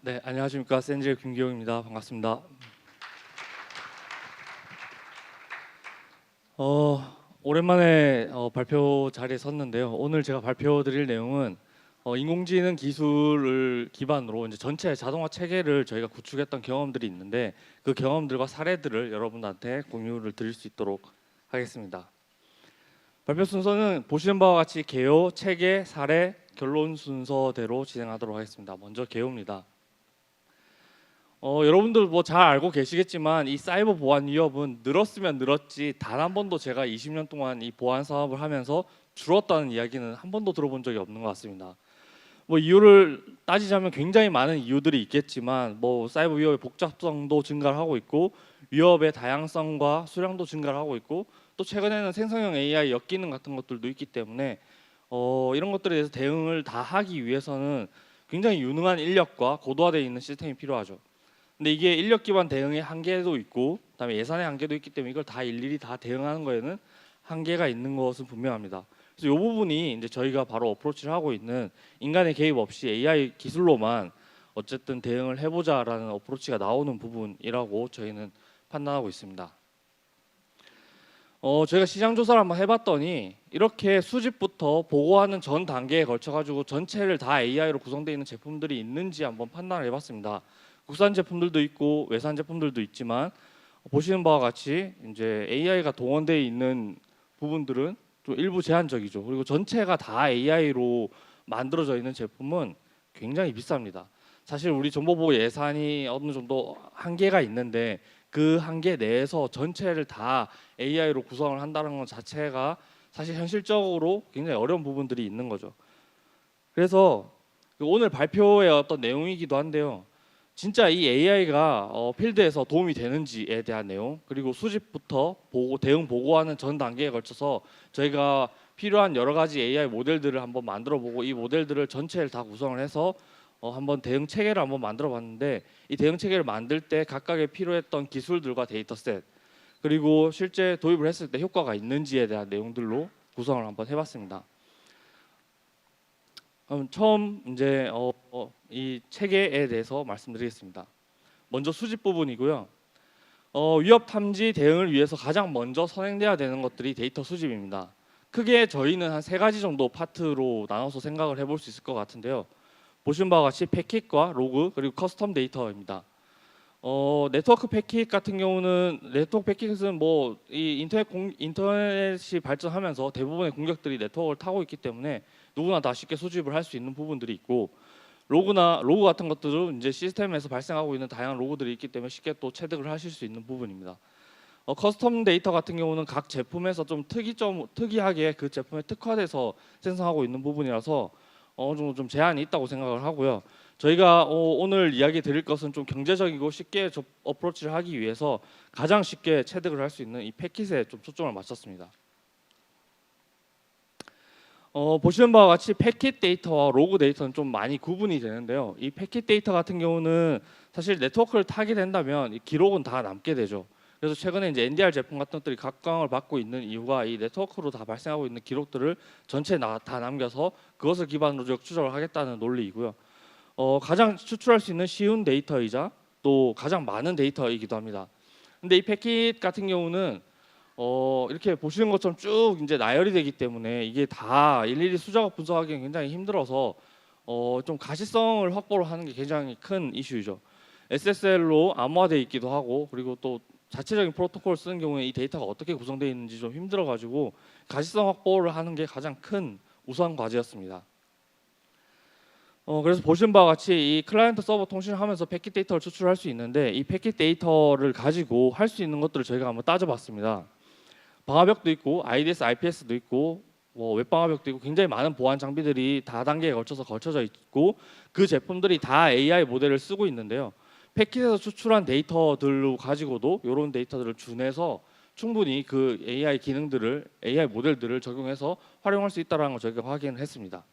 네, 안녕하십니까. 센질 김기용입니다. 반갑습니다. 오랜만에 발표 자리에 섰는데요. 오늘 제가 발표드릴 내용은 인공지능 기술을 기반으로 이제 전체 자동화 체계를 저희가 구축했던 경험들이 있는데 그 경험들과 사례들을 여러분한테 공유를 드릴 수 있도록 하겠습니다. 발표 순서는 보시는 바와 같이 개요, 체계, 사례, 결론 순서대로 진행하도록 하겠습니다. 먼저 개요입니다. 여러분들 뭐 잘 알고 계시겠지만 이 사이버 보안 위협은 늘었으면 늘었지 단 한 번도 제가 20년 동안 이 보안 사업을 하면서 줄었다는 이야기는 한 번도 들어본 적이 없는 것 같습니다. 뭐 이유를 따지자면 굉장히 많은 이유들이 있겠지만 뭐 사이버 위협의 복잡성도 증가를 하고 있고 위협의 다양성과 수량도 증가를 하고 있고 또 최근에는 생성형 AI 역기능 같은 것들도 있기 때문에 이런 것들에 대해서 대응을 다 하기 위해서는 굉장히 유능한 인력과 고도화되어 있는 시스템이 필요하죠. 근데 이게 인력 기반 대응의 한계도 있고 그다음에 예산의 한계도 있기 때문에 이걸 다 일일이 다 대응하는 거에는 한계가 있는 것은 분명합니다. 그래서 이 부분이 이제 저희가 바로 어프로치를 하고 있는 인간의 개입 없이 AI 기술로만 어쨌든 대응을 해보자라는 어프로치가 나오는 부분이라고 저희는 판단하고 있습니다. 저희가 시장 조사를 한번 해봤더니 이렇게 수집부터 보고하는 전 단계에 걸쳐 가지고 전체를 다 AI로 구성되어 있는 제품들이 있는지 한번 판단을 해봤습니다. 국산 제품들도 있고 외산 제품들도 있지만 보시는 바와 같이 이제 AI가 동원되어 있는 부분들은 좀 일부 제한적이죠. 그리고 전체가 다 AI로 만들어져 있는 제품은 굉장히 비쌉니다. 사실 우리 정보보호 예산이 어느 정도 한계가 있는데 그 한계 내에서 전체를 다 AI로 구성을 한다는 것 자체가 사실 현실적으로 굉장히 어려운 부분들이 있는 거죠. 그래서 오늘 발표의 어떤 내용이기도 한데요. 진짜 이 AI가 필드에서 도움이 되는지에 대한 내용, 그리고 수집부터 보고 대응 보고하는 전 단계에 걸쳐서 저희가 필요한 여러 가지 AI 모델들을 한번 만들어 보고 이 모델들을 전체를 다 구성을 해서 한번 대응 체계를 한번 만들어 봤는데 이 대응 체계를 만들 때 각각의 필요했던 기술들과 데이터셋 그리고 실제 도입을 했을 때 효과가 있는지에 대한 내용들로 구성을 한번 해봤습니다. 그럼 처음 이제 이 체계에 대해서 말씀드리겠습니다. 먼저 수집 부분이고요. 위협 탐지 대응을 위해서 가장 먼저 선행돼야 되는 것들이 데이터 수집입니다. 크게 저희는 한 세 가지 정도 파트로 나눠서 생각을 해볼 수 있을 것 같은데요. 보신 바와 같이 패킷과 로그 그리고 커스텀 데이터입니다. 네트워크 패킷 같은 경우는 네트워크 패킷은 뭐 이 인터넷이 발전하면서 대부분의 공격들이 네트워크를 타고 있기 때문에 누구나 다 쉽게 수집을 할 수 있는 부분들이 있고 로그 같은 것들은 이제 시스템에서 발생하고 있는 다양한 로그들이 있기 때문에 쉽게 또 체득을 하실 수 있는 부분입니다. 커스텀 데이터 같은 경우는 각 제품에서 좀 특이하게 그 제품에 특화돼서 생성하고 있는 부분이라서 어느 정도 좀 제한이 있다고 생각을 하고요. 저희가 오늘 이야기 드릴 것은 좀 경제적이고 쉽게 어프로치를 하기 위해서 가장 쉽게 체득을 할 수 있는 이 패킷에 좀 초점을 맞췄습니다. 보시는 바와 같이 패킷 데이터와 로그 데이터는 좀 많이 구분이 되는데요. 이 패킷 데이터 같은 경우는 사실 네트워크를 타게 된다면 이 기록은 다 남게 되죠. 그래서 최근에 이제 NDR 제품 같은 것들이 각광을 받고 있는 이유가 이 네트워크로 다 발생하고 있는 기록들을 전체 다 남겨서 그것을 기반으로 역추적을 하겠다는 논리이고요. 가장 추출할 수 있는 쉬운 데이터이자 또 가장 많은 데이터이기도 합니다. 근데 이 패킷 같은 경우는 이렇게 보시는 것처럼 쭉 이제 나열이 되기 때문에 이게 다 일일이 수작업 분석하기는 굉장히 힘들어서 좀 가시성을 확보를 하는 게 굉장히 큰 이슈이죠. SSL로 암호화되어 있기도 하고 그리고 또 자체적인 프로토콜을 쓰는 경우에 이 데이터가 어떻게 구성되어 있는지 좀 힘들어가지고 가시성 확보를 하는 게 가장 큰 우선 과제였습니다. 그래서 보신 바와 같이 이 클라이언트 서버 통신을 하면서 패킷 데이터를 추출할 수 있는데 이 패킷 데이터를 가지고 할 수 있는 것들을 저희가 한번 따져봤습니다. 방화벽도 있고 IDS, IPS도 있고 뭐 웹방화벽도 있고 굉장히 많은 보안 장비들이 다단계에 걸쳐져 있고 그 제품들이 다 AI 모델을 쓰고 있는데요. 패킷에서 추출한 데이터들로 가지고도 이런 데이터들을 준해서 충분히 그 AI 기능들을 AI 모델들을 적용해서 활용할 수 있다는 걸 저희가 확인을 했습니다.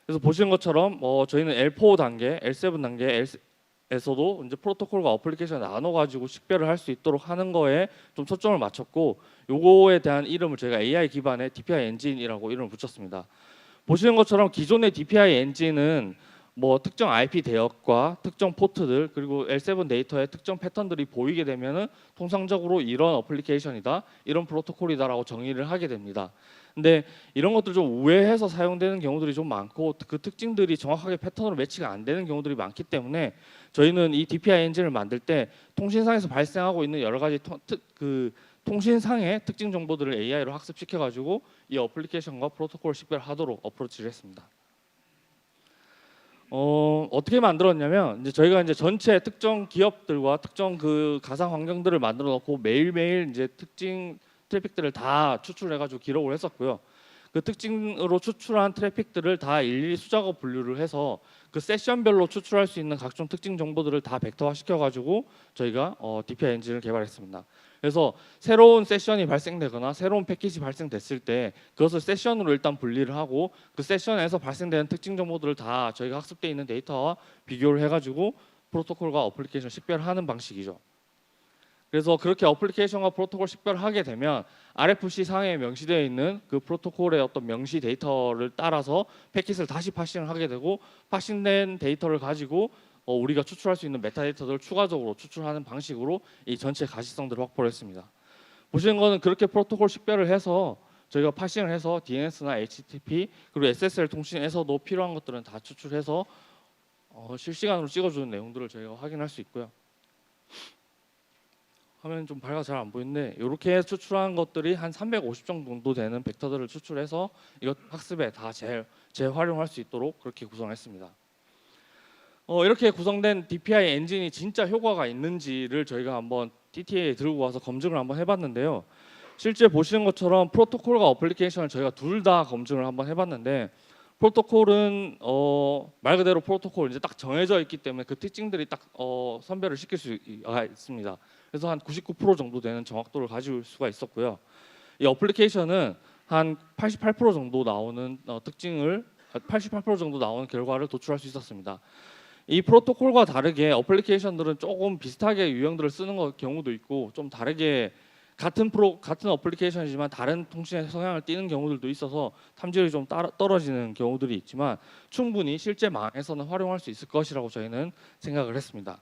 그래서 보시는 것처럼 저희는 L4 단계, L7 단계에서도 이제 프로토콜과 어플리케이션을 나눠 가지고 식별을 할 수 있도록 하는 거에 좀 초점을 맞췄고 요거에 대한 이름을 저희가 AI 기반의 DPI 엔진이라고 이름을 붙였습니다. 보시는 것처럼 기존의 DPI 엔진은 뭐 특정 IP 대역과 특정 포트들 그리고 L7 데이터의 특정 패턴들이 보이게 되면은 통상적으로 이런 어플리케이션이다, 이런 프로토콜이다라고 정의를 하게 됩니다. 근데 이런 것들 좀 우회해서 사용되는 경우들이 좀 많고 그 특징들이 정확하게 패턴으로 매치가 안 되는 경우들이 많기 때문에 저희는 이 DPI 엔진을 만들 때 통신상에서 발생하고 있는 여러 가지 통신상의 특징 정보들을 AI로 학습시켜 가지고 이 어플리케이션과 프로토콜을 식별하도록 어프로치를 했습니다. 어떻게 만들었냐면 이제 저희가 이제 전체 특정 기업들과 특정 그 가상 환경들을 만들어 놓고 매일매일 이제 특징 트래픽들을 다 추출해 가지고 기록을 했었고요. 그 특징으로 추출한 트래픽들을 다 일일이 수작업 분류를 해서 그 세션별로 추출할 수 있는 각종 특징 정보들을 다 벡터화 시켜 가지고 저희가 DPI 엔진을 개발했습니다. 그래서 새로운 세션이 발생되거나 새로운 패킷이 발생됐을 때 그것을 세션으로 일단 분리를 하고 그 세션에서 발생되는 특징 정보들을 다 저희가 학습되어 있는 데이터와 비교를 해가지고 프로토콜과 어플리케이션 식별하는 방식이죠. 그래서 그렇게 어플리케이션과 프로토콜 식별하게 되면 RFC 상에 명시되어 있는 그 프로토콜의 어떤 명시 데이터를 따라서 패킷을 다시 파싱을 하게 되고 파싱된 데이터를 가지고 우리가 추출할 수 있는 메타데이터들을 추가적으로 추출하는 방식으로 이 전체 가시성들을 확보를 했습니다. 보시는 거는 그렇게 프로토콜 식별을 해서 저희가 파싱을 해서 DNS나 HTTP 그리고 SSL 통신에서도 필요한 것들은 다 추출해서 실시간으로 찍어주는 내용들을 저희가 확인할 수 있고요. 화면 좀 밝아서 잘 안 보이는데 이렇게 추출한 것들이 한 350 정도 되는 벡터들을 추출해서 이것 학습에 다 재활용할 수 있도록 그렇게 구성했습니다. 이렇게 구성된 DPI 엔진이 진짜 효과가 있는지를 저희가 한번 TTA에 들고 와서 검증을 한번 해봤는데요. 실제 보시는 것처럼 프로토콜과 어플리케이션을 저희가 둘 다 검증을 한번 해봤는데 프로토콜은 말 그대로 프로토콜 이제 딱 정해져 있기 때문에 그 특징들이 딱 선별을 시킬 수가 있습니다. 그래서 한 99% 정도 되는 정확도를 가질 수가 있었고요. 이 어플리케이션은 한 88% 정도 나오는 특징을 88% 정도 나오는 결과를 도출할 수 있었습니다. 이 프로토콜과 다르게 어플리케이션들은 조금 비슷하게 유형들을 쓰는 경우도 있고 좀 다르게 같은 어플리케이션이지만 다른 통신의 성향을 띠는 경우들도 있어서 탐지력이 좀 떨어지는 경우들이 있지만 충분히 실제 망에서는 활용할 수 있을 것이라고 저희는 생각을 했습니다.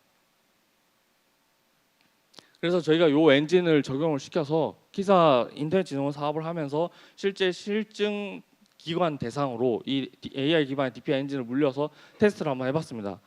그래서 저희가 이 엔진을 적용을 시켜서 키사 인터넷진흥원 사업을 하면서 실제 실증 기관 대상으로 이 AI 기반의 DPI 엔진을 물려서 테스트를 한번 해봤습니다.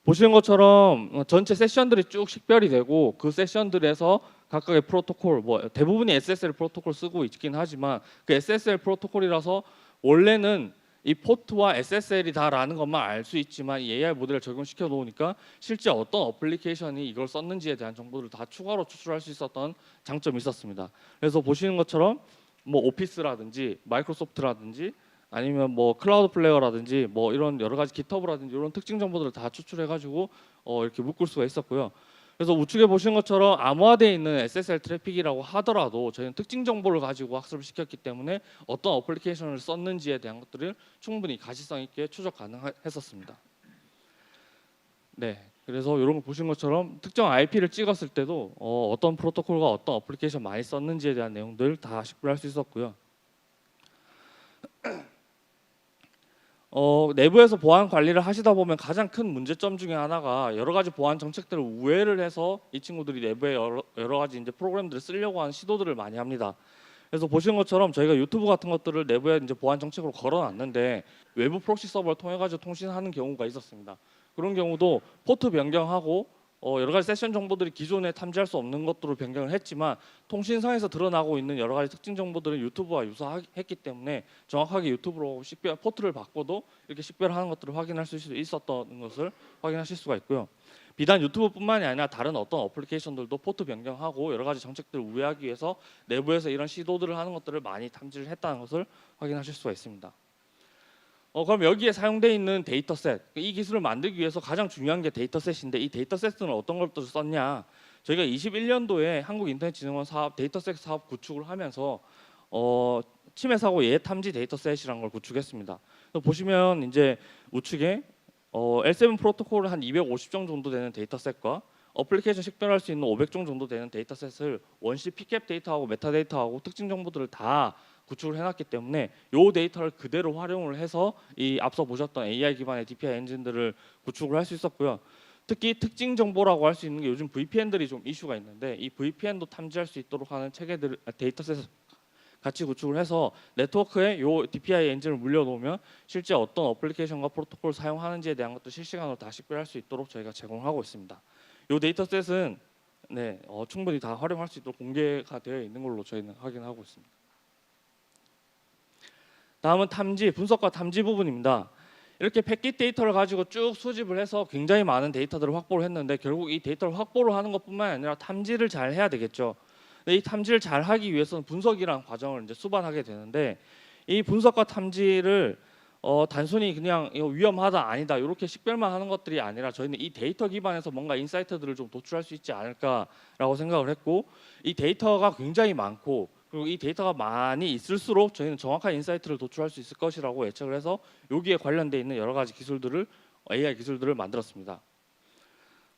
보시는 것처럼 전체 세션들이 쭉 식별이 되고 그 세션들에서 각각의 프로토콜, 뭐 대부분이 SSL 프로토콜 쓰고 있긴 하지만 그 SSL 프로토콜이라서 원래는 이 포트와 SSL이다라는 것만 알 수 있지만 이 AI 모델을 적용시켜 놓으니까 실제 어떤 어플리케이션이 이걸 썼는지에 대한 정보를 다 추가로 추출할 수 있었던 장점이 있었습니다. 그래서 보시는 것처럼 뭐 오피스라든지 마이크로소프트라든지 아니면 뭐 클라우드 플레이어라든지 뭐 이런 여러 가지 깃허브라든지 이런 특징 정보들을 다 추출해 가지고 이렇게 묶을 수가 있었고요. 그래서 우측에 보시는 것처럼 암호화되어 있는 SSL 트래픽이라고 하더라도 저희는 특징 정보를 가지고 학습을 시켰기 때문에 어떤 어플리케이션을 썼는지에 대한 것들을 충분히 가시성 있게 추적 가능했었습니다. 네, 그래서 이런 거 보신 것처럼 특정 IP를 찍었을 때도 어떤 프로토콜과 어떤 어플리케이션 많이 썼는지에 대한 내용들 다 식별할 수 있었고요. 내부에서 보안 관리를 하시다 보면 가장 큰 문제점 중에 하나가 여러 가지 보안 정책들을 우회를 해서 이 친구들이 내부에 여러 가지 이제 프로그램들을 쓰려고 하는 시도들을 많이 합니다. 그래서 보시는 것처럼 저희가 유튜브 같은 것들을 내부에 이제 보안 정책으로 걸어놨는데 외부 프록시 서버를 통해 가지고 통신하는 경우가 있었습니다. 그런 경우도 포트 변경하고 여러 가지 세션 정보들이 기존에 탐지할 수 없는 것들로 변경을 했지만 통신상에서 드러나고 있는 여러 가지 특징 정보들은 유튜브와 유사했기 때문에 정확하게 유튜브로 포트를 바꿔도 이렇게 식별하는 것들을 확인할 수 있었던 것을 확인하실 수가 있고요. 비단 유튜브뿐만이 아니라 다른 어떤 어플리케이션들도 포트 변경하고 여러 가지 정책들을 우회하기 위해서 내부에서 이런 시도들을 하는 것들을 많이 탐지를 했다는 것을 확인하실 수가 있습니다. 그럼 여기에 사용되어 있는 데이터셋, 이 기술을 만들기 위해서 가장 중요한 게 데이터셋인데 이 데이터셋은 어떤 것들 썼냐? 저희가 21년도에 한국인터넷진흥원 사업 데이터셋 사업 구축을 하면서 침해 사고 예해 탐지 데이터셋이라는 걸 구축했습니다. 보시면 이제 우측에 L7 프로토콜을 한 250종 정도 되는 데이터셋과 어플리케이션 식별할 수 있는 500종 정도 되는 데이터셋을 원시 피캡 데이터하고 메타데이터하고 특징 정보들을 다 구축을 해놨기 때문에 이 데이터를 그대로 활용을 해서 이 앞서 보셨던 AI 기반의 DPI 엔진들을 구축을 할 수 있었고요. 특히 특징 정보라고 할 수 있는 게 요즘 VPN들이 좀 이슈가 있는데 이 VPN도 탐지할 수 있도록 하는 체계들 데이터셋을 같이 구축을 해서 네트워크에 요 DPI 엔진을 물려놓으면 실제 어떤 어플리케이션과 프로토콜을 사용하는지에 대한 것도 실시간으로 다 식별할 수 있도록 저희가 제공하고 있습니다. 요 데이터셋은 충분히 다 활용할 수 있도록 공개가 되어 있는 걸로 저희는 확인하고 있습니다. 다음은 탐지, 분석과 탐지 부분입니다. 이렇게 패킷 데이터를 가지고 쭉 수집을 해서 굉장히 많은 데이터들을 확보를 했는데 결국 이 데이터를 확보를 하는 것뿐만 아니라 탐지를 잘 해야 되겠죠. 근데 이 탐지를 잘 하기 위해서는 분석이라는 과정을 이제 수반하게 되는데 이 분석과 탐지를 단순히 그냥 이거 위험하다 아니다 이렇게 식별만 하는 것들이 아니라 저희는 이 데이터 기반에서 뭔가 인사이트들을 좀 도출할 수 있지 않을까라고 생각을 했고 이 데이터가 굉장히 많고 그리고 이 데이터가 많이 있을수록 저희는 정확한 인사이트를 도출할 수 있을 것이라고 예측을 해서 여기에 관련돼 있는 여러 가지 기술들을 AI 기술들을 만들었습니다.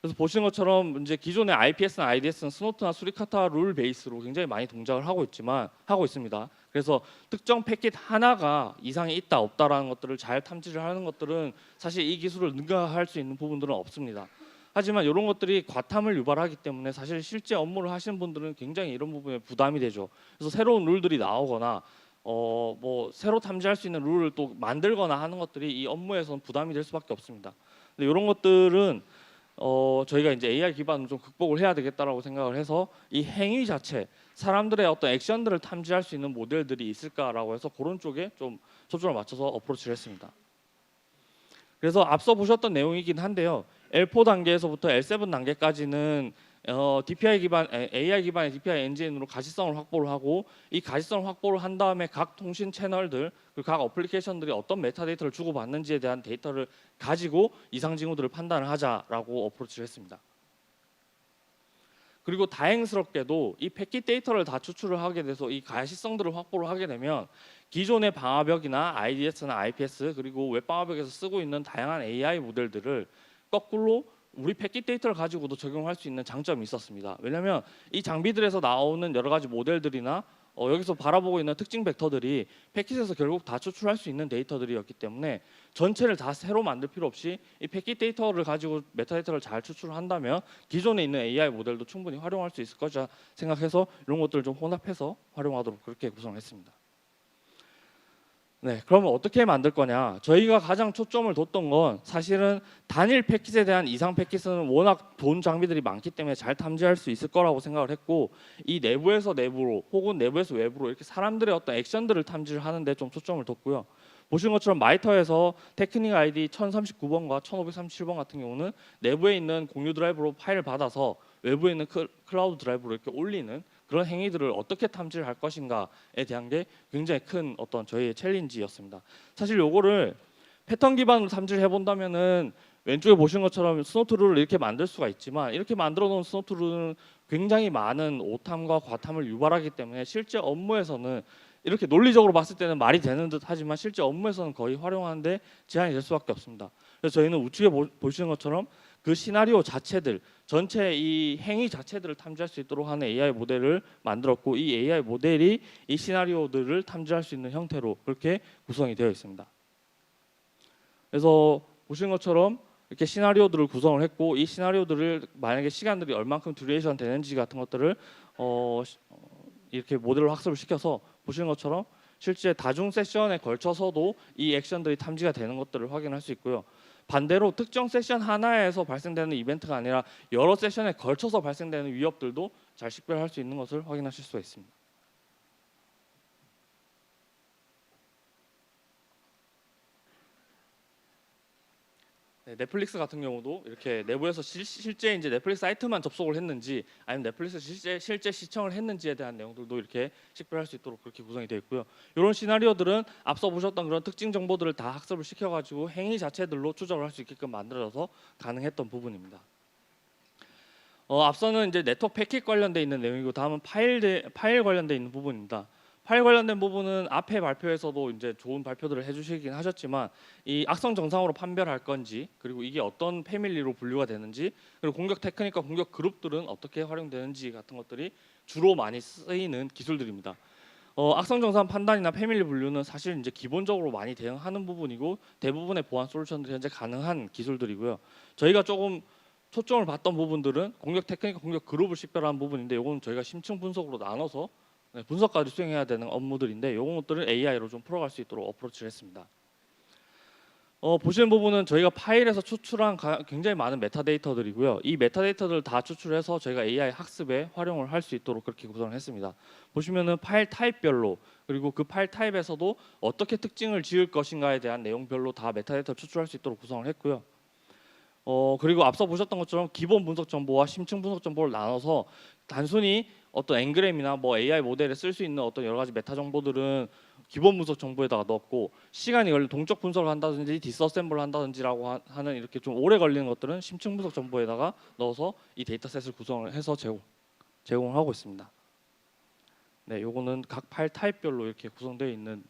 그래서 보시는 것처럼 이제 기존의 IPS나 IDS는 스노트나 수리카타 룰 베이스로 굉장히 많이 동작을 하고 있습니다. 그래서 특정 패킷 하나가 이상이 있다 없다라는 것들을 잘 탐지를 하는 것들은 사실 이 기술을 능가할 수 있는 부분들은 없습니다. 하지만 이런 것들이 과탐을 유발하기 때문에 사실 실제 업무를 하시는 분들은 굉장히 이런 부분에 부담이 되죠. 그래서 새로운 룰들이 나오거나 뭐 새로 탐지할 수 있는 룰을 또 만들거나 하는 것들이 이 업무에서는 부담이 될 수밖에 없습니다. 근데 이런 것들은 저희가 이제 AI 기반으로 좀 극복을 해야 되겠다라고 생각을 해서 이 행위 자체, 사람들의 어떤 액션들을 탐지할 수 있는 모델들이 있을까라고 해서 그런 쪽에 좀 초점을 맞춰서 어프로치를 했습니다. 그래서 앞서 보셨던 내용이긴 한데요. L4 단계에서부터 L7 단계까지는 DPI 기반, AI 기반의 DPI 엔진으로 가시성을 확보를 하고 이 가시성 확보를 한 다음에 각 통신 채널들, 그리고 각 어플리케이션들이 어떤 메타데이터를 주고받는지에 대한 데이터를 가지고 이상 징후들을 판단을 하자라고 어프로치를 했습니다. 그리고 다행스럽게도 이 패킷 데이터를 다 추출을 하게 돼서 이 가시성들을 확보를 하게 되면 기존의 방화벽이나 IDS나 IPS 그리고 웹 방화벽에서 쓰고 있는 다양한 AI 모델들을 거꾸로 우리 패킷 데이터를 가지고도 적용할 수 있는 장점이 있었습니다. 왜냐하면 이 장비들에서 나오는 여러 가지 모델들이나 여기서 바라보고 있는 특징 벡터들이 패킷에서 결국 다 추출할 수 있는 데이터들이었기 때문에 전체를 다 새로 만들 필요 없이 이 패킷 데이터를 가지고 메타데이터를 잘 추출한다면 기존에 있는 AI 모델도 충분히 활용할 수 있을 것이라 생각해서 이런 것들을 좀 혼합해서 활용하도록 그렇게 구성했습니다. 네, 그러면 어떻게 만들 거냐? 저희가 가장 초점을 뒀던 건 사실은 단일 패킷에 대한 이상 패킷은 워낙 좋은 장비들이 많기 때문에 잘 탐지할 수 있을 거라고 생각을 했고 이 내부에서 내부로 혹은 내부에서 외부로 이렇게 사람들의 어떤 액션들을 탐지를 하는데 좀 초점을 뒀고요. 보신 것처럼 마이터에서 테크닉 아이디 1039번과 1537번 같은 경우는 내부에 있는 공유 드라이브로 파일을 받아서 외부에 있는 클라우드 드라이브로 이렇게 올리는 그런 행위들을 어떻게 탐지를 할 것인가에 대한 게 굉장히 큰 어떤 저희의 챌린지였습니다. 사실 요거를 패턴 기반으로 탐지를 해본다면은 왼쪽에 보신 것처럼 스노트 룰을 이렇게 만들 수가 있지만 이렇게 만들어 놓은 스노트 룰은 굉장히 많은 오탐과 과탐을 유발하기 때문에 실제 업무에서는 이렇게 논리적으로 봤을 때는 말이 되는 듯 하지만 실제 업무에서는 거의 활용하는데 제한이 될 수밖에 없습니다. 그래서 저희는 우측에 보시는 것처럼 그 시나리오 자체들 전체 이 행위 자체들을 탐지할 수 있도록 하는 AI 모델을 만들었고 이 AI 모델이 이 시나리오들을 탐지할 수 있는 형태로 그렇게 구성이 되어 있습니다. 그래서 보신 것처럼 이렇게 시나리오들을 구성을 했고 이 시나리오들을 만약에 시간들이 얼만큼 듀레이션 되는지 같은 것들을 이렇게 모델로 학습을 시켜서 보시는 것처럼 실제 다중 세션에 걸쳐서도 이 액션들이 탐지가 되는 것들을 확인할 수 있고요. 반대로 특정 세션 하나에서 발생되는 이벤트가 아니라 여러 세션에 걸쳐서 발생되는 위협들도 잘 식별할 수 있는 것을 확인하실 수가 있습니다. 네, 넷플릭스 같은 경우도 이렇게 내부에서 실제 이제 넷플릭스 사이트만 접속을 했는지 아니면 넷플릭스 실제 시청을 했는지에 대한 내용들도 이렇게 식별할 수 있도록 그렇게 구성이 되어 있고요. 이런 시나리오들은 앞서 보셨던 그런 특징 정보들을 다 학습을 시켜가지고 행위 자체들로 추적을 할 수 있게끔 만들어서 가능했던 부분입니다. 앞서는 이제 네트워크 패킷 관련돼 있는 내용이고 다음은 파일 관련돼 있는 부분입니다. 파일 관련된 부분은 앞에 발표에서도 이제 좋은 발표들을 해주시긴 하셨지만 이 악성 정상으로 판별할 건지 그리고 이게 어떤 패밀리로 분류가 되는지 그리고 공격 테크닉과 공격 그룹들은 어떻게 활용되는지 같은 것들이 주로 많이 쓰이는 기술들입니다. 악성 정산 판단이나 패밀리 분류는 사실 이제 기본적으로 많이 대응하는 부분이고 대부분의 보안 솔루션들이 현재 가능한 기술들이고요. 저희가 조금 초점을 봤던 부분들은 공격 테크닉과 공격 그룹을 식별하는 부분인데 요거는 저희가 심층 분석으로 나눠서 분석까지 수행해야 되는 업무들인데 요런 것들을 AI로 좀 풀어갈 수 있도록 어프로치를 했습니다. 보시는 부분은 저희가 파일에서 추출한 굉장히 많은 메타데이터들이고요. 이 메타데이터들을 다 추출해서 저희가 AI 학습에 활용을 할 수 있도록 그렇게 구성을 했습니다. 보시면은 파일 타입별로 그리고 그 파일 타입에서도 어떻게 특징을 지을 것인가에 대한 내용별로 다 메타데이터를 추출할 수 있도록 구성을 했고요. 그리고 앞서 보셨던 것처럼 기본 분석 정보와 심층 분석 정보를 나눠서 단순히 어떤 엔그램이나 뭐 AI 모델에 쓸 수 있는 어떤 여러 가지 메타 정보들은 기본 분석 정보에다가 넣었고 시간이 걸린 동적 분석을 한다든지 디스어셈블을 한다든지라고 하는 이렇게 좀 오래 걸리는 것들은 심층 분석 정보에다가 넣어서 이 데이터셋을 구성을 해서 제공을 하고 있습니다. 네, 요거는 각 파일 타입별로 이렇게 구성되어 있는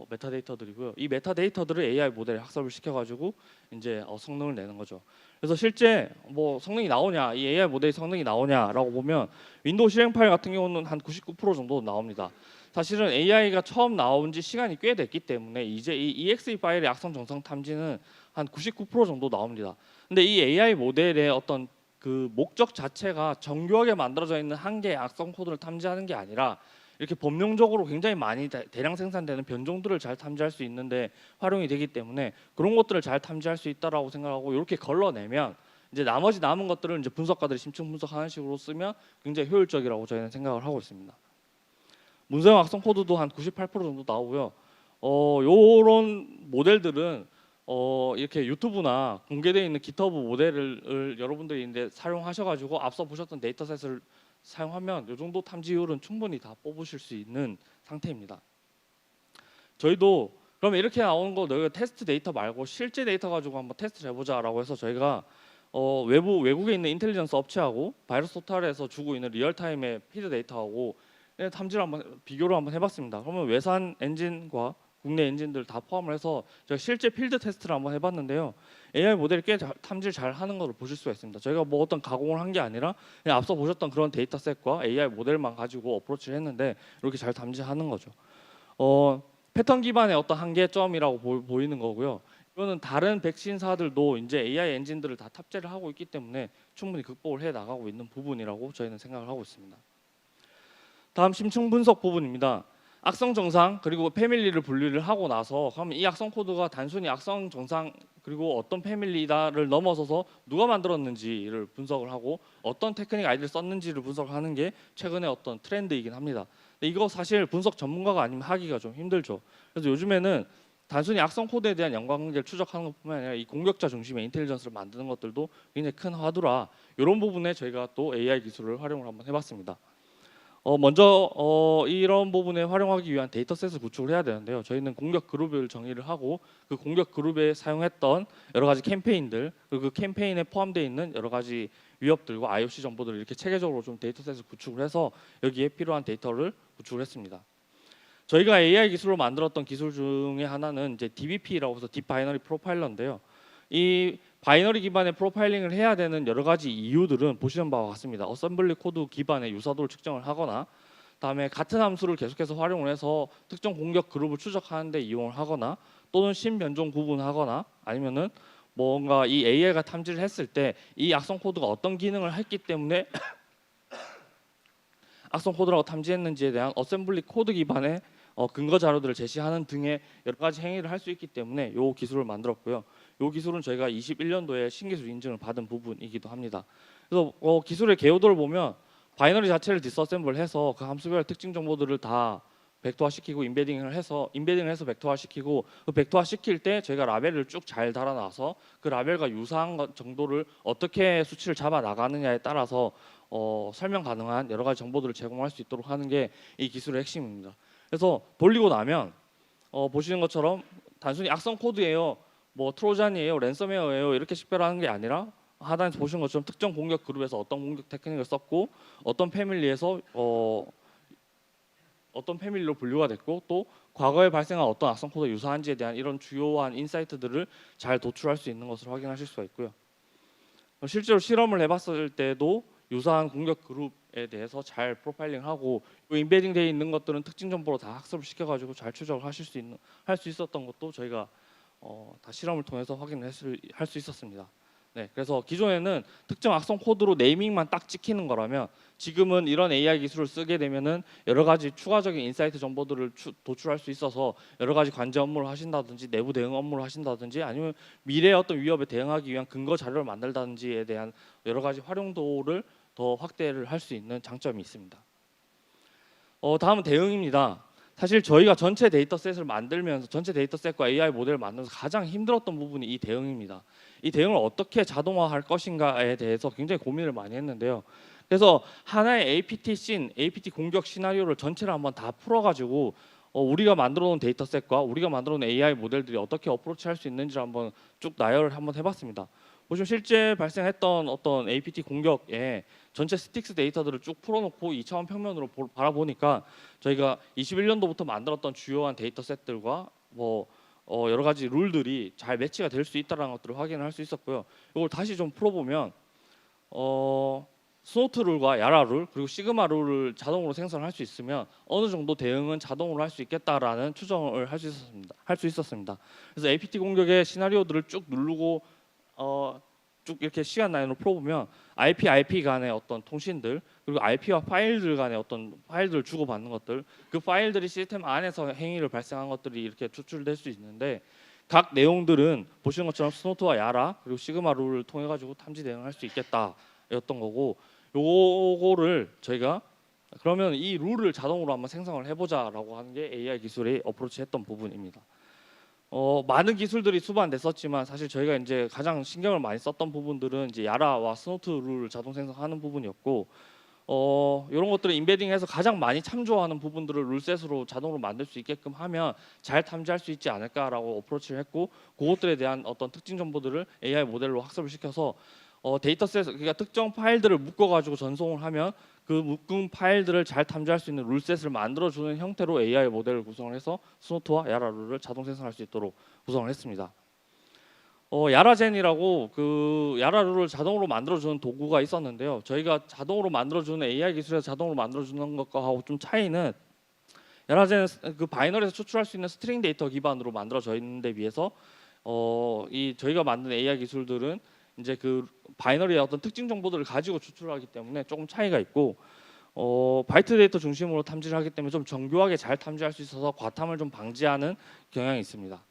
메타데이터들이고요. 이 메타데이터들을 AI 모델에 학습을 시켜가지고 이제 성능을 내는 거죠. 그래서 실제 뭐 성능이 나오냐, 이 AI 모델의 성능이 나오냐라고 보면 윈도우 실행 파일 같은 경우는 한 99% 정도 나옵니다. 사실은 AI가 처음 나온 지 시간이 꽤 됐기 때문에 이제 이 EXE 파일의 악성 정상 탐지는 한 99% 정도 나옵니다. 근데 이 AI 모델의 어떤 그 목적 자체가 정교하게 만들어져 있는 한 개의 악성 코드를 탐지하는 게 아니라 이렇게 범용적으로 굉장히 많이 대량 생산되는 변종들을 잘 탐지할 수 있는데 활용이 되기 때문에 그런 것들을 잘 탐지할 수 있다라고 생각하고 이렇게 걸러내면 이제 나머지 남은 것들을 이제 분석가들이 심층 분석하는 식으로 쓰면 굉장히 효율적이라고 저희는 생각을 하고 있습니다. 문서형 악성 코드도 한 98% 정도 나오고요. 요런 모델들은 이렇게 유튜브나 공개되어 있는 GitHub 모델을 여러분들이 이제 사용하셔가지고 앞서 보셨던 데이터셋을 사용하면 이 정도 탐지율은 충분히 다 뽑으실 수 있는 상태입니다. 저희도 그러면 이렇게 나오는 거 너희가 테스트 데이터 말고 실제 데이터 가지고 한번 테스트 해보자라고 해서 저희가 외국에 있는 인텔리전스 업체하고 바이러스 토탈에서 주고 있는 리얼타임의 피드 데이터하고 탐지를 한번 비교를 한번 해봤습니다. 그러면 외산 엔진과 국내 엔진들 다 포함을 해서 제가 실제 필드 테스트를 한번 해봤는데요. AI 모델이 꽤 탐지를 잘 하는 것을 보실 수가 있습니다. 저희가 뭐 어떤 가공을 한 게 아니라 그냥 앞서 보셨던 그런 데이터셋과 AI 모델만 가지고 어프로치를 했는데 이렇게 잘 탐지하는 거죠. 패턴 기반의 어떤 한계점이라고 보이는 거고요. 이거는 다른 백신사들도 이제 AI 엔진들을 다 탑재를 하고 있기 때문에 충분히 극복을 해 나가고 있는 부분이라고 저희는 생각을 하고 있습니다. 다음 심층 분석 부분입니다. 악성 정상 그리고 패밀리를 분류를 하고 나서 그러면 이 악성 코드가 단순히 악성 정상 그리고 어떤 패밀리다를 넘어서서 누가 만들었는지를 분석을 하고 어떤 테크닉 아이디를 썼는지를 분석하는 게 최근의 어떤 트렌드이긴 합니다. 근데 이거 사실 분석 전문가가 아니면 하기가 좀 힘들죠. 그래서 요즘에는 단순히 악성 코드에 대한 연관관계를 추적하는 것뿐만 아니라 이 공격자 중심의 인텔리전스를 만드는 것들도 굉장히 큰 화두라 이런 부분에 저희가 또 AI 기술을 활용을 한번 해봤습니다. 먼저 이런 부분에 활용하기 위한 데이터셋을 구축을 해야 되는데요. 저희는 공격 그룹을 정의를 하고 그 공격 그룹에 사용했던 여러 가지 캠페인들 그리고 그 캠페인에 포함되어 있는 여러 가지 위협들과 IOC 정보들을 이렇게 체계적으로 좀 데이터셋을 구축을 해서 여기에 필요한 데이터를 구축을 했습니다. 저희가 AI 기술로 만들었던 기술 중에 하나는 이제 DBP라고 해서 딥 바이너리 프로파일러인데요. 이 바이너리 기반의 프로파일링을 해야 되는 여러 가지 이유들은 보시는 바와 같습니다. 어셈블리 코드 기반의 유사도를 측정을 하거나 다음에 같은 함수를 계속해서 활용을 해서 특정 공격 그룹을 추적하는 데 이용을 하거나 또는 신변종 구분하거나 아니면은 뭔가 이 AI가 탐지를 했을 때 이 악성 코드가 어떤 기능을 했기 때문에 악성 코드라고 탐지했는지에 대한 어셈블리 코드 기반의 근거 자료들을 제시하는 등의 여러 가지 행위를 할 수 있기 때문에 이 기술을 만들었고요. 이 기술은 저희가 21년도에 신기술 인증을 받은 부분이기도 합니다. 그래서 기술의 개요도를 보면 바이너리 자체를 디스어셈블해서 그 함수별 특징 정보들을 다 벡터화시키고 인베딩을 해서 벡터화시키고 그 벡터화시킬 때 저희가 라벨을 쭉 잘 달아놔서 그 라벨과 유사한 것 정도를 어떻게 수치를 잡아 나가느냐에 따라서 설명 가능한 여러 가지 정보들을 제공할 수 있도록 하는 게 이 기술의 핵심입니다. 그래서 돌리고 나면 보시는 것처럼 단순히 악성 코드예요, 뭐 트로jan이에요, 랜섬웨어예요 이렇게 식별하는 게 아니라 하단에서 보시는 것처럼 특정 공격 그룹에서 어떤 공격 테크닉을 썼고 어떤 패밀리에서 어떤 패밀리로 분류가 됐고 또 과거에 발생한 어떤 악성 코드가 유사한지에 대한 이런 주요한 인사이트들을 잘 도출할 수 있는 것을 확인하실 수가 있고요. 실제로 실험을 해봤을 때도 유사한 공격 그룹에 대해서 잘 프로파일링하고 이 인베딩 되어 있는 것들은 특징 정보로 다 학습을 시켜가지고 잘 추적을 할 수 있었던 것도 저희가 다 실험을 통해서 확인할 수 있었습니다. 네, 그래서 기존에는 특정 악성 코드로 네이밍만 딱 찍히는 거라면 지금은 이런 AI 기술을 쓰게 되면은 여러 가지 추가적인 인사이트 정보들을 도출할 수 있어서 여러 가지 관제 업무를 하신다든지 내부 대응 업무를 하신다든지 아니면 미래의 어떤 위협에 대응하기 위한 근거 자료를 만들다든지에 대한 여러 가지 활용도를 더 확대를 할 수 있는 장점이 있습니다. 다음은 대응입니다. 사실 저희가 전체 데이터셋을 만들면서 전체 데이터셋과 AI 모델을 만들면서 가장 힘들었던 부분이 이 대응입니다. 이 대응을 어떻게 자동화할 것인가에 대해서 굉장히 고민을 많이 했는데요. 그래서 하나의 APT 씬, APT 공격 시나리오를 전체를 한번 다 풀어가지고 우리가 만들어 놓은 데이터셋과 우리가 만들어 놓은 AI 모델들이 어떻게 어프로치할 수 있는지를 한번 쭉 나열을 한번 해봤습니다. 보시면 실제 발생했던 어떤 APT 공격에 전체 스틱스 데이터들을 쭉 풀어놓고 2차원 평면으로 바라보니까 저희가 21년도부터 만들었던 주요한 데이터셋들과 여러 가지 룰들이 잘 매치가 될 수 있다는 것들을 확인을 할 수 있었고요. 이걸 다시 좀 풀어보면 스노트 룰과 야라 룰 그리고 시그마 룰을 자동으로 생성할 수 있으면 어느 정도 대응은 자동으로 할 수 있겠다라는 추정을 할 수 있었습니다. 그래서 APT 공격의 시나리오들을 쭉 누르고 쭉 이렇게 시간 라인으로 풀어보면 IP 간의 어떤 통신들 그리고 IP와 파일들 간의 어떤 파일들을 주고받는 것들 그 파일들이 시스템 안에서 행위를 발생한 것들이 이렇게 추출될 수 있는데 각 내용들은 보시는 것처럼 스노트와 야라 그리고 시그마 룰을 통해 가지고 탐지 대응할 수 있겠다였던 거고 요거를 저희가 그러면 이 룰을 자동으로 한번 생성을 해보자라고 하는 게 AI 기술의 어프로치했던 부분입니다. 많은 기술들이 수반됐었지만 사실 저희가 이제 가장 신경을 많이 썼던 부분들은 이제 야라와 스노트 룰을 자동 생성하는 부분이었고 이런 것들을 인베딩해서 가장 많이 참조하는 부분들을 룰셋으로 자동으로 만들 수 있게끔 하면 잘 탐지할 수 있지 않을까라고 어프로치를 했고 그것들에 대한 어떤 특징 정보들을 AI 모델로 학습을 시켜서 데이터셋 그러니까 특정 파일들을 묶어가지고 전송을 하면 그 묶은 파일들을 잘 탐지할 수 있는 룰셋을 만들어주는 형태로 AI 모델을 구성을 해서 스노트와 야라 룰을 자동 생성할 수 있도록 구성을 했습니다. 야라젠이라고 그 야라 룰을 자동으로 만들어주는 도구가 있었는데요. 저희가 자동으로 만들어주는 AI 기술에서 자동으로 만들어주는 것과 하고 좀 차이는 야라젠은 그 바이너리에서 추출할 수 있는 스트링 데이터 기반으로 만들어져 있는데 비해서 저희가 만든 AI 기술들은 이제 그 바이너리의 어떤 특징 정보들을 가지고 추출하기 때문에 조금 차이가 있고 바이트 데이터 중심으로 탐지를 하기 때문에 좀 정교하게 잘 탐지할 수 있어서 과탐을 좀 방지하는 경향이 있습니다.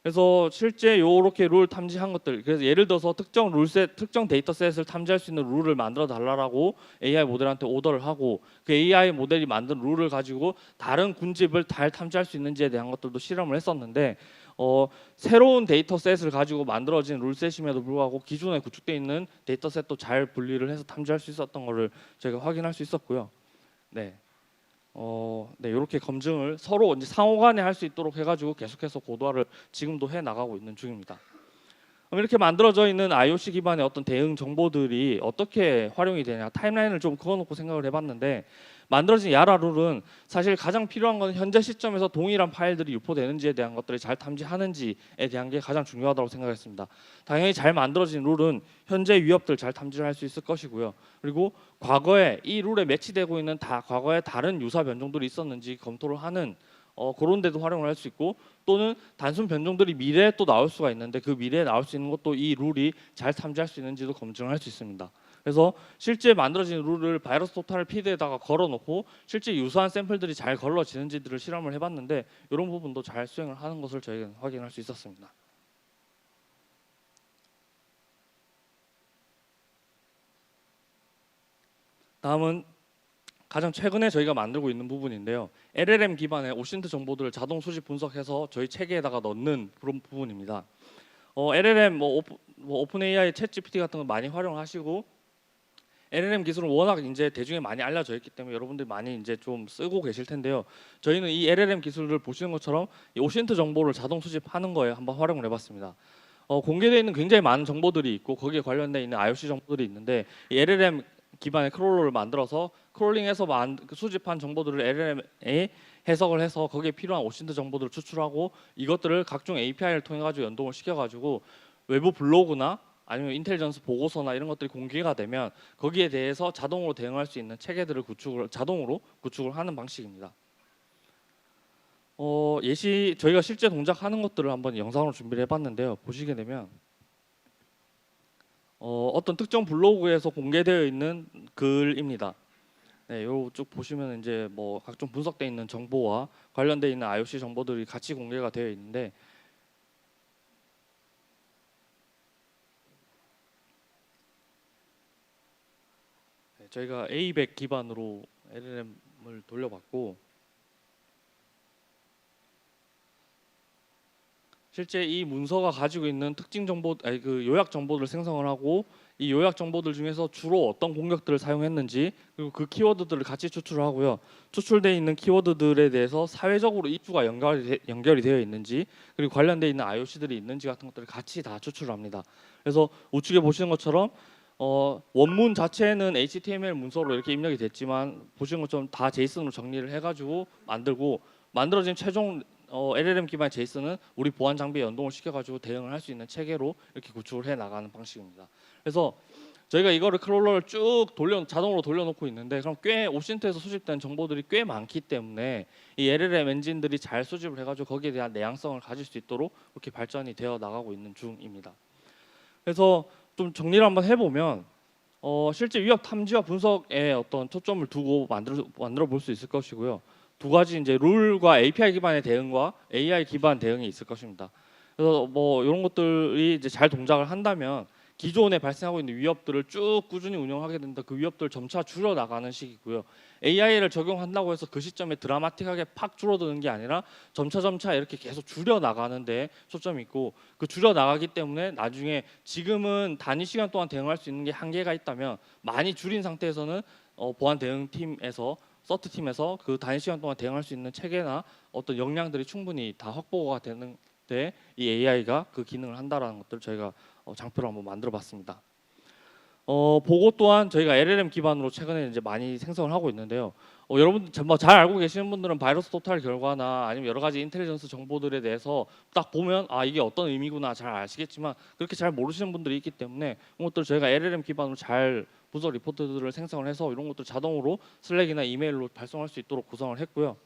그래서 실제 요렇게 룰 탐지한 것들 그래서 예를 들어서 특정 데이터셋을 탐지할 수 있는 룰을 만들어 달라고 AI 모델한테 오더를 하고 그 AI 모델이 만든 룰을 가지고 다른 군집을 잘 탐지할 수 있는지에 대한 것들도 실험을 했었는데 새로운 데이터셋을 가지고 만들어진 룰셋임에도 불구하고 기존에 구축되어 있는 데이터셋도 잘 분리를 해서 탐지할 수 있었던 것을 저희가 확인할 수 있었고요. 네. 이렇게 검증을 서로 이제 상호간에 할 수 있도록 해가지고 계속해서 고도화를 지금도 해 나가고 있는 중입니다. 그럼 이렇게 만들어져 있는 IOC 기반의 어떤 대응 정보들이 어떻게 활용이 되냐 타임라인을 좀 그어놓고 생각을 해봤는데 만들어진 야라 룰은 사실 가장 필요한 건 현재 시점에서 동일한 파일들이 유포되는지에 대한 것들을 잘 탐지하는지에 대한 게 가장 중요하다고 생각했습니다. 당연히 잘 만들어진 룰은 현재 위협들 잘 탐지를 할 수 있을 것이고요. 그리고 과거에 이 룰에 매치되고 있는 과거에 다른 유사 변종들이 있었는지 검토를 하는 그런 데도 활용을 할 수 있고 또는 단순 변종들이 미래에 또 나올 수가 있는데 그 미래에 나올 수 있는 것도 이 룰이 잘 탐지할 수 있는지도 검증을 할 수 있습니다. 그래서 실제 만들어진 룰을 바이러스 토탈 피드에다가 걸어놓고 실제 유사한 샘플들이 잘 걸러지는지들을 실험을 해봤는데 이런 부분도 잘 수행을 하는 것을 저희는 확인할 수 있었습니다. 다음은 가장 최근에 저희가 만들고 있는 부분인데요. LLM 기반의 오신트 정보들을 자동 수집 분석해서 저희 체계에다가 넣는 그런 부분입니다. LLM 오픈 AI, 챗 GPT 같은 거 많이 활용하시고 LLM 기술은 워낙 이제 대중에 많이 알려져 있기 때문에 여러분들이 많이 이제 좀 쓰고 계실 텐데요. 저희는 이 LLM 기술을 보시는 것처럼 이 오신트 정보를 자동 수집하는 거에 한번 활용을 해봤습니다. 공개되어 있는 굉장히 많은 정보들이 있고 거기에 관련되어 있는 IOC 정보들이 있는데 이 LLM 기반의 크롤러를 만들어서 크롤링해서 수집한 정보들을 LLM에 해석을 해서 거기에 필요한 오신트 정보들을 추출하고 이것들을 각종 API를 통해 가지고 연동을 시켜 가지고 외부 블로그나 아니면 인텔리전스 보고서나 이런 것들이 공개가 되면 거기에 대해서 자동으로 대응할 수 있는 체계들을 자동으로 구축을 하는 방식입니다. 예시 저희가 실제 동작하는 것들을 한번 영상으로 준비를 해봤는데요. 보시게 되면 어떤 특정 블로그에서 공개되어 있는 글입니다. 네, 요 쭉 보시면 이제 뭐 각종 분석되어 있는 정보와 관련되어 있는 IOC 정보들이 같이 공개가 되어 있는데 네, 저희가 A100 기반으로 LLM을 돌려봤고 실제 이 문서가 가지고 있는 특징 정보, 그 요약 정보들을 생성을 하고 이 요약 정보들 중에서 주로 어떤 공격들을 사용했는지 그리고 그 키워드들을 같이 추출을 하고요. 추출되어 있는 키워드들에 대해서 사회적으로 이슈가 연결이 되어 있는지 그리고 관련되어 있는 IOC들이 있는지 같은 것들을 같이 다 추출을 합니다. 그래서 우측에 보시는 것처럼 원문 자체는 HTML 문서로 이렇게 입력이 됐지만 보시는 것처럼 다 제이슨으로 정리를 해가지고 만들어진 최종 LLM 기반의 제이슨은 우리 보안 장비에 연동을 시켜가지고 대응을 할 수 있는 체계로 이렇게 구축을 해 나가는 방식입니다. 그래서 저희가 이거를 크롤러를 쭉 자동으로 돌려놓고 있는데 그럼 꽤 옵신트에서 수집된 정보들이 꽤 많기 때문에 이 LLM 엔진들이 잘 수집을 해가지고 거기에 대한 내향성을 가질 수 있도록 이렇게 발전이 되어 나가고 있는 중입니다. 그래서 좀 정리를 한번 해보면 실제 위협 탐지와 분석에 어떤 초점을 두고 만들어 볼 수 있을 것이고요. 두 가지 이제 룰과 API 기반의 대응과 AI 기반 대응이 있을 것입니다. 그래서 뭐 이런 것들이 이제 잘 동작을 한다면 기존에 발생하고 있는 위협들을 쭉 꾸준히 운영하게 된다. 그 위협들을 점차 줄여 나가는 식이고요. AI를 적용한다고 해서 그 시점에 드라마틱하게 팍 줄어드는 게 아니라 점차 이렇게 계속 줄여 나가는데 초점이 있고 그 줄여 나가기 때문에 나중에 지금은 단위 시간 동안 대응할 수 있는 게 한계가 있다면 많이 줄인 상태에서는 보안 대응팀에서 서트 팀에서 그 단위 시간 동안 대응할 수 있는 체계나 어떤 역량들이 충분히 다 확보가 되는데 이 AI가 그 기능을 한다라는 것들을 저희가 장표로 한번 만들어봤습니다. 보고 또한 저희가 LLM 기반으로 최근에 이제 많이 생성을 하고 있는데요. 여러분들 잘 알고 계시는 분들은 바이러스 토탈 결과나 아니면 여러 가지 인텔리전스 정보들에 대해서 딱 보면 아 이게 어떤 의미구나 잘 아시겠지만 그렇게 잘 모르시는 분들이 있기 때문에 이런 것들 저희가 LLM 기반으로 잘 분석 리포트들을 생성을 해서 이런 것들 자동으로 슬랙이나 이메일로 발송할 수 있도록 구성을 했고요.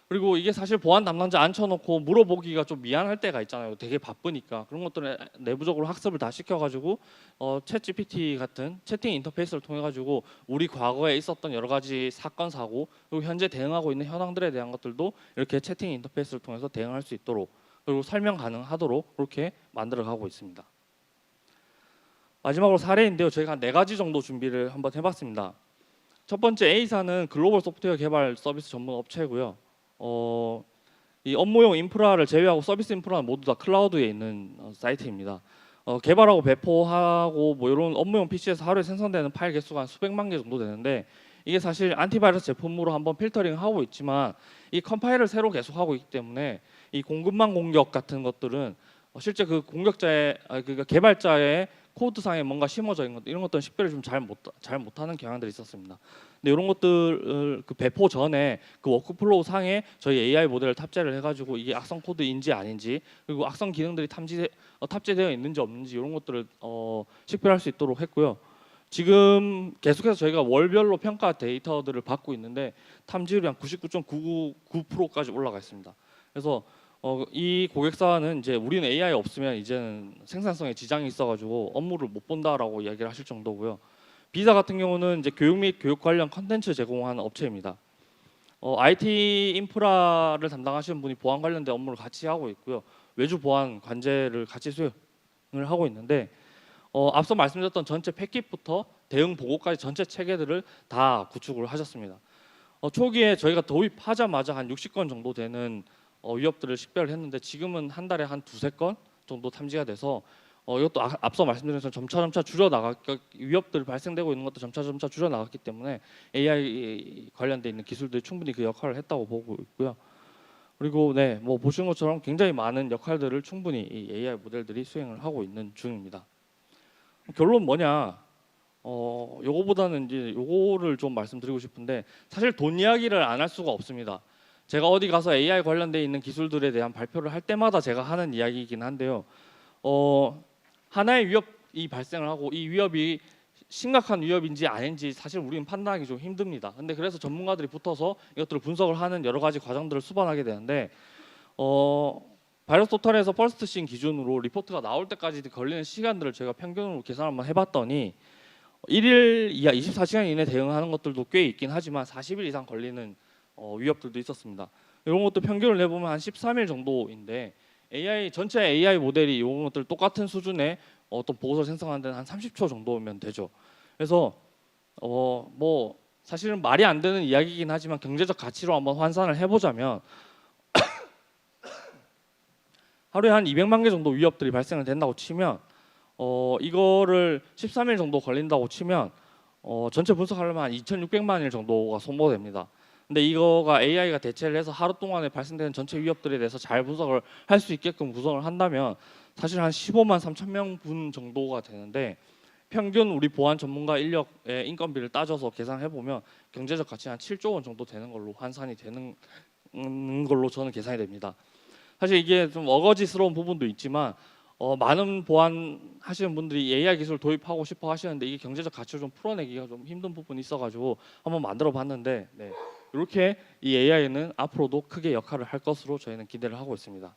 그리고 이게 사실 보안 담당자 앉혀놓고 물어보기가 좀 미안할 때가 있잖아요. 되게 바쁘니까 그런 것들을 내부적으로 학습을 다 시켜가지고 챗 GPT 같은 채팅 인터페이스를 통해 가지고 우리 과거에 있었던 여러 가지 사건 사고 그리고 현재 대응하고 있는 현황들에 대한 것들도 이렇게 채팅 인터페이스를 통해서 대응할 수 있도록 그리고 설명 가능하도록 그렇게 만들어가고 있습니다. 마지막으로 사례인데요. 저희가 한 4가지 정도 준비를 한번 해봤습니다. 첫 번째 A사는 글로벌 소프트웨어 개발 서비스 전문 업체고요. 이 업무용 인프라를 제외하고 서비스 인프라는 모두 다 클라우드에 있는 사이트입니다. 개발하고 배포하고 뭐 이런 업무용 PC에서 하루에 생성되는 파일 개수가 한 수백만 개 정도 되는데 이게 사실 안티바이러스 제품으로 한번 필터링하고 있지만 이 컴파일을 새로 계속하고 있기 때문에 이 공급망 공격 같은 것들은 실제 그 공격자의 그러니까 개발자의 코드상에 뭔가 심어져 있는 것 이런 것들은 식별을 좀 잘 못하는 경향들이 있었습니다. 근데 이런 것들을 그 배포 전에 그 워크플로우 상에 저희 AI 모델을 탑재를 해가지고 이게 악성 코드인지 아닌지 그리고 악성 기능들이 탑재되어 있는지 없는지 이런 것들을 식별할 수 있도록 했고요. 지금 계속해서 저희가 월별로 평가 데이터들을 받고 있는데 탐지율이 한 99.999%까지 올라가 있습니다. 그래서 이 고객사는 이제 우리는 AI 없으면 이제는 생산성에 지장이 있어가지고 업무를 못 본다라고 이야기를 하실 정도고요. 비자 같은 경우는 이제 교육 및 교육 관련 컨텐츠 제공하는 업체입니다. IT 인프라를 담당하시는 분이 보안 관련된 업무를 같이 하고 있고요. 외주 보안 관제를 같이 수행을 하고 있는데 앞서 말씀드렸던 전체 패킷부터 대응 보고까지 전체 체계들을 다 구축을 하셨습니다. 초기에 저희가 도입하자마자 한 60건 정도 되는 위협들을 식별을 했는데 지금은 한 달에 한 2~3건 정도 탐지가 돼서 이것도 앞서 말씀드린 것처럼 점차 위협들 발생되고 있는 것도 점차 줄여 나갔기 때문에 AI 관련돼 있는 기술들이 충분히 그 역할을 했다고 보고 있고요. 그리고 네, 뭐 보시는 것처럼 굉장히 많은 역할들을 충분히 이 AI 모델들이 수행을 하고 있는 중입니다. 결론 뭐냐? 요거보다는 이제 요거를 좀 말씀드리고 싶은데 사실 돈 이야기를 안 할 수가 없습니다. 제가 어디 가서 AI 관련돼 있는 기술들에 대한 발표를 할 때마다 제가 하는 이야기이긴 한데요. 하나의 위협이 발생을 하고 이 위협이 심각한 위협인지 아닌지 사실 우리는 판단하기 좀 힘듭니다. 근데 그래서 전문가들이 붙어서 이것들을 분석을 하는 여러 가지 과정들을 수반하게 되는데 바이러스 토탈에서 퍼스트 씬 기준으로 리포트가 나올 때까지 걸리는 시간들을 제가 평균으로 계산을 한번 해봤더니 1일 이하 24시간 이내 대응하는 것들도 꽤 있긴 하지만 40일 이상 걸리는 위협들도 있었습니다. 이런 것도 평균을 내보면 한 13일 정도인데 전체 AI 모델이 이런 것들 똑같은 수준의 어떤 보고서를 생성하는 데는 한 30초 정도면 되죠. 그래서 뭐 사실은 말이 안 되는 이야기이긴 하지만 경제적 가치로 한번 환산을 해보자면 하루에 한 200만 개 정도 위협들이 발생을 된다고 치면 이거를 13일 정도 걸린다고 치면 전체 분석하려면 한 2,600만 일 정도가 소모됩니다. 근데 이거가 AI가 대체를 해서 하루 동안에 발생되는 전체 위협들에 대해서 잘 분석을 할 수 있게끔 구성을 한다면 사실 한 15만 3천 명분 정도가 되는데 평균 우리 보안 전문가 인력의 인건비를 따져서 계산해 보면 경제적 가치 한 7조 원 정도 되는 걸로 환산이 되는 걸로 저는 계산이 됩니다. 사실 이게 좀 어거지스러운 부분도 있지만 많은 보안 하시는 분들이 AI 기술 도입하고 싶어 하시는데 이게 경제적 가치를 좀 풀어내기가 좀 힘든 부분이 있어가지고 한번 만들어 봤는데 이렇게 이 AI는 앞으로도 크게 역할을 할 것으로 저희는 기대를 하고 있습니다.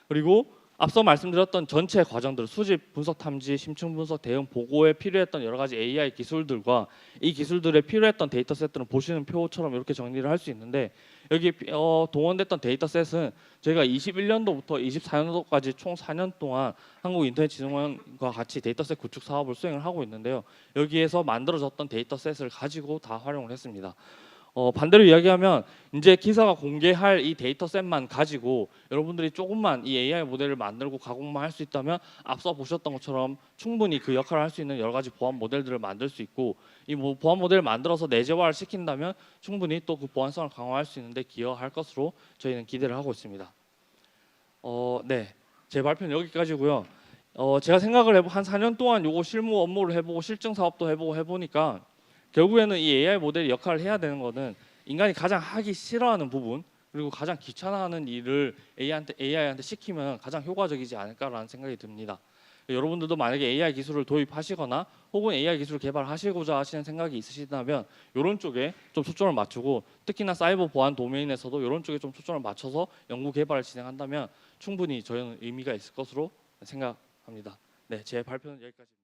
그리고 앞서 말씀드렸던 전체 과정들 수집, 분석, 탐지, 심층 분석, 대응, 보고에 필요했던 여러 가지 AI 기술들과 이 기술들에 필요했던 데이터셋들은 보시는 표처럼 이렇게 정리를 할 수 있는데 여기 동원됐던 데이터셋은 저희가 21년도부터 24년도까지 총 4년 동안 한국인터넷진흥원과 같이 데이터셋 구축 사업을 수행을 하고 있는데요. 여기에서 만들어졌던 데이터셋을 가지고 다 활용을 했습니다. 반대로 이야기하면 이제 기사가 공개할 이 데이터셋만 가지고 여러분들이 조금만 이 AI 모델을 만들고 가공만 할 수 있다면 앞서 보셨던 것처럼 충분히 그 역할을 할 수 있는 여러 가지 보안 모델들을 만들 수 있고 이 보안 모델을 만들어서 내재화를 시킨다면 충분히 또 그 보안성을 강화할 수 있는데 기여할 것으로 저희는 기대를 하고 있습니다. 제 발표는 여기까지고요. 제가 생각을 해보 한 4년 동안 요거 실무 업무를 해보고 실증 사업도 해보고 해보니까 결국에는 이 AI 모델이 역할을 해야 되는 거는 인간이 가장 하기 싫어하는 부분 그리고 가장 귀찮아하는 일을 AI한테 시키면 가장 효과적이지 않을까라는 생각이 듭니다. 여러분들도 만약에 AI 기술을 도입하시거나 혹은 AI 기술을 개발하시고자 하시는 생각이 있으시다면 이런 쪽에 좀 초점을 맞추고 특히나 사이버 보안 도메인에서도 이런 쪽에 좀 초점을 맞춰서 연구 개발을 진행한다면 충분히 저희는 의미가 있을 것으로 생각합니다. 제 발표는 여기까지입니다.